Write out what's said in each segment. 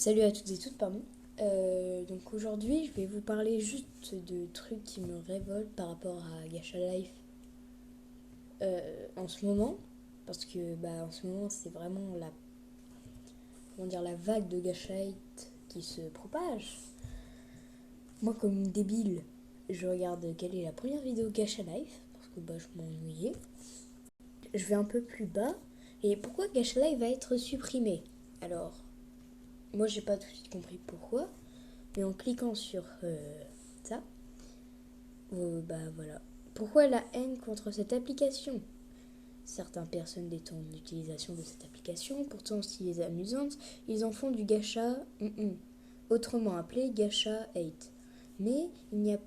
Salut à toutes et toutes, pardon. Donc aujourd'hui, je vais vous parler juste de trucs qui me révoltent par rapport à Gacha Life en ce moment. Parce que en ce moment, c'est vraiment la vague de Gacha Hate qui se propage. Moi, comme une débile, je regarde quelle est la première vidéo Gacha Life, parce que je m'ennuyais. Je vais un peu plus bas. Et pourquoi Gacha Life va être supprimé? Alors, moi, j'ai pas tout de suite compris pourquoi. Mais en cliquant sur ça, voilà. Pourquoi la haine contre cette application? Certaines personnes détournent l'utilisation de cette application, pourtant si elle est amusante, ils en font du gacha, autrement appelé gacha hate. Mais il n'y a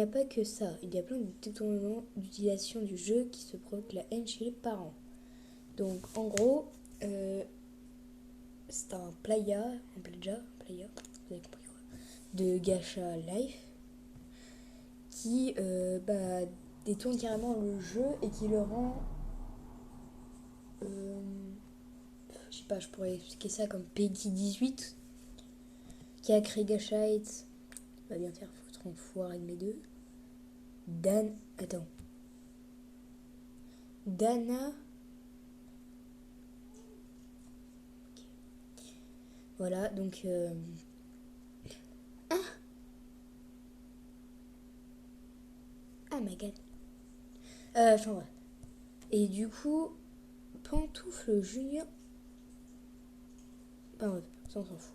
pas que ça, il y a plein de détournements d'utilisation du jeu qui se provoquent la haine chez les parents. Donc en gros, c'est un playa, vous avez compris quoi, de Gacha Life qui détourne carrément le jeu et qui le rend, euh, je sais pas, je pourrais expliquer ça comme Peggy 18 qui a créé Gacha Hate, va bien faire foutre en foire de mes deux. Dana, voilà, donc ah my god, enfin bref. Et du coup, Pantoufle Junior, enfin bref, ça on s'en fout.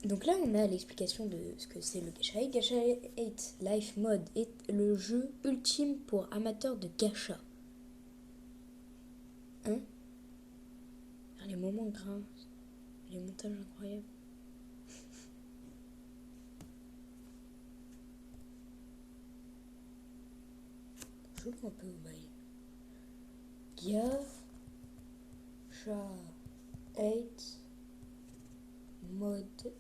Donc là, on a l'explication de ce que c'est le Gacha Hate. Gacha Hate Life Mode est le jeu ultime pour amateurs de gacha. Hein? Les moments gras, les montages incroyables. Je joue un peu au bail. Gacha Hate Mode.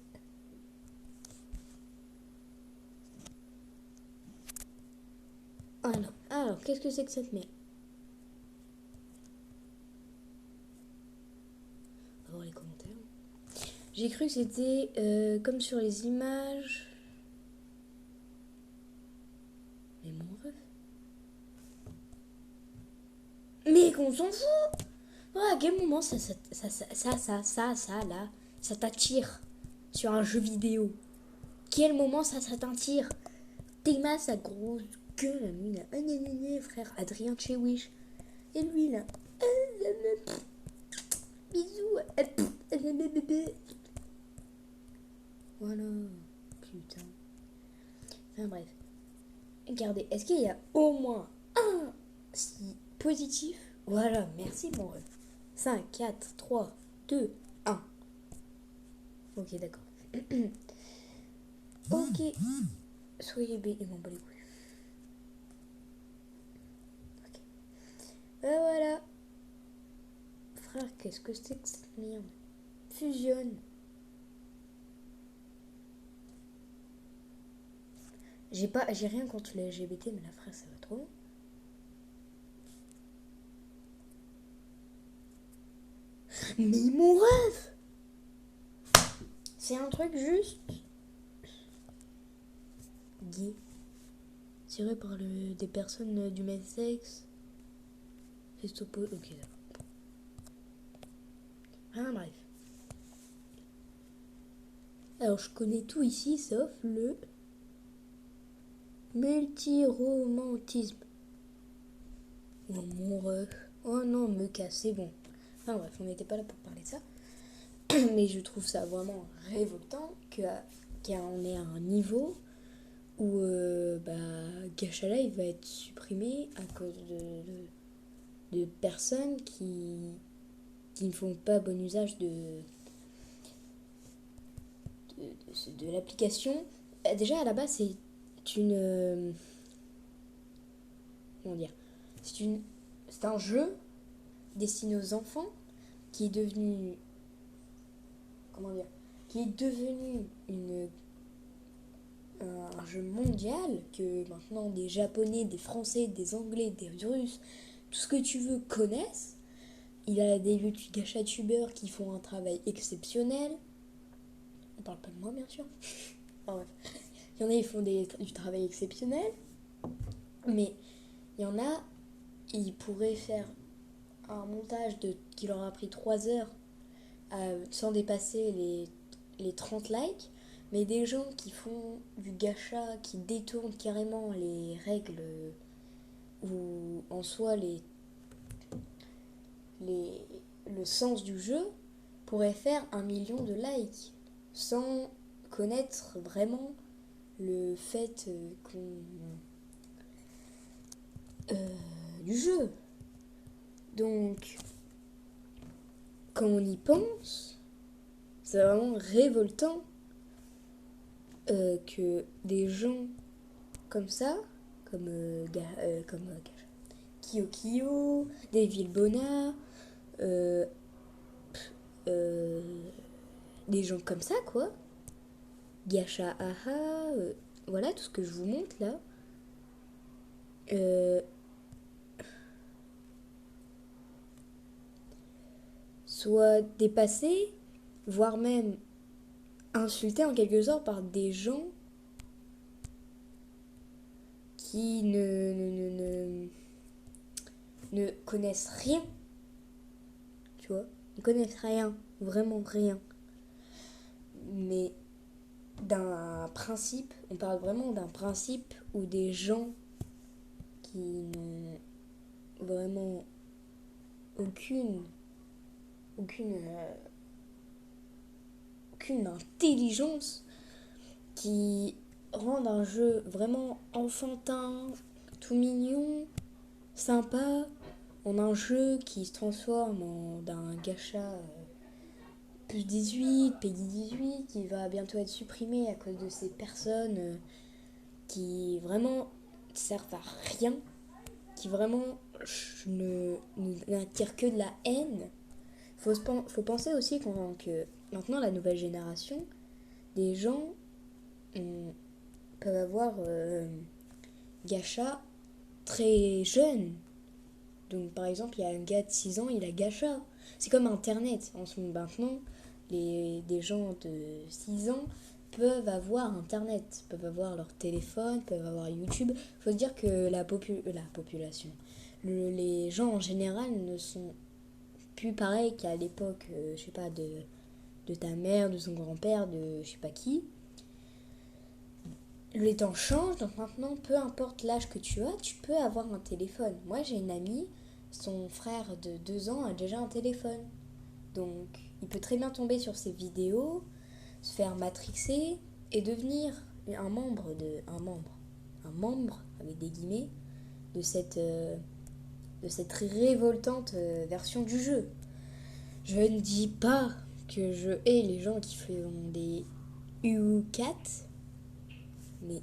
Alors, qu'est-ce que c'est que cette merde? On va voir les commentaires. J'ai cru que c'était comme sur les images. Mais mon ref. Mais qu'on s'en fout! À quel moment ça là, ça t'attire sur un jeu vidéo? Quel moment ça t'attire? Théma, sa grosse gueule, lui là, frère Adrien de chez Wish. Et lui là, bisous, voilà, putain. Enfin bref. Regardez, est-ce qu'il y a au moins un si positif? Voilà, merci mon ref. 5, 4, 3, 2, 1. Ok, d'accord. Ok. Soyez B et m'en bats les couilles. Ok. Voilà. Frère, qu'est-ce que c'est que cette merde? Fusionne. J'ai rien contre les LGBT, mais la frère, ça va trop loin. Mais mon rêve! C'est un truc juste gay. Tiré par des personnes du même sexe. Festopo. Ok, d'accord. Ah, bref. Alors, je connais tout ici sauf le multiromantisme. Oh mon ref. Oh non, me casse, c'est bon. Enfin bref, on n'était pas là pour parler de ça. Mais je trouve ça vraiment révoltant qu'on est à un niveau où Gacha Life va être supprimé à cause de personnes qui ne font pas bon usage de l'application. Déjà à la base c'est une comment dire, c'est un jeu destiné aux enfants qui est devenu comment dire, qui est devenu un jeu mondial que maintenant des Japonais, des Français, des Anglais, des Russes, tout ce que tu veux connaissent. il a des gacha-tubeurs qui font un travail exceptionnel. On parle pas de moi, bien sûr. Enfin, bref. Il y en a, ils font du travail exceptionnel. Mais il y en a, ils pourraient faire un montage qui leur a pris 3 heures sans dépasser les 30 likes. Mais des gens qui font du gacha, qui détournent carrément les règles ou en soi le sens du jeu, pourraient faire 1 million de likes sans connaître vraiment le fait du jeu. Donc, quand on y pense, c'est vraiment révoltant que des gens comme ça, comme Kyo, Devil Bona, des gens comme ça, quoi. Gacha Aha, voilà tout ce que je vous montre là. Soit dépassés, voire même insultés en quelque sorte par des gens qui ne connaissent rien, tu vois, ne connaissent rien, vraiment rien. Mais d'un principe, on parle vraiment d'un principe où des gens qui n'ont vraiment aucune intelligence, qui rendent un jeu vraiment enfantin, tout mignon, sympa, en un jeu qui se transforme d'un gacha plus 18, Peggy 18, qui va bientôt être supprimé à cause de ces personnes qui vraiment ne servent à rien, qui vraiment n'attirent que de la haine. Faut penser aussi que maintenant la nouvelle génération, des gens peuvent avoir gacha très jeune. Donc par exemple, il y a un gars de 6 ans, il a gacha. C'est comme Internet. Maintenant, des gens de 6 ans peuvent avoir Internet, peuvent avoir leur téléphone, peuvent avoir YouTube. Il faut se dire que la population, les gens en général ne sont plus pareils qu'à l'époque, je sais pas, de ta mère, de son grand-père, de je sais pas qui. Les temps changent, donc maintenant, peu importe l'âge que tu as, tu peux avoir un téléphone. Moi, j'ai une amie, son frère de 2 ans a déjà un téléphone. Donc, il peut très bien tomber sur ses vidéos, se faire matrixer et devenir un membre avec des guillemets, de cette révoltante version du jeu. Je ne dis pas que je hais les gens qui font des U4, mais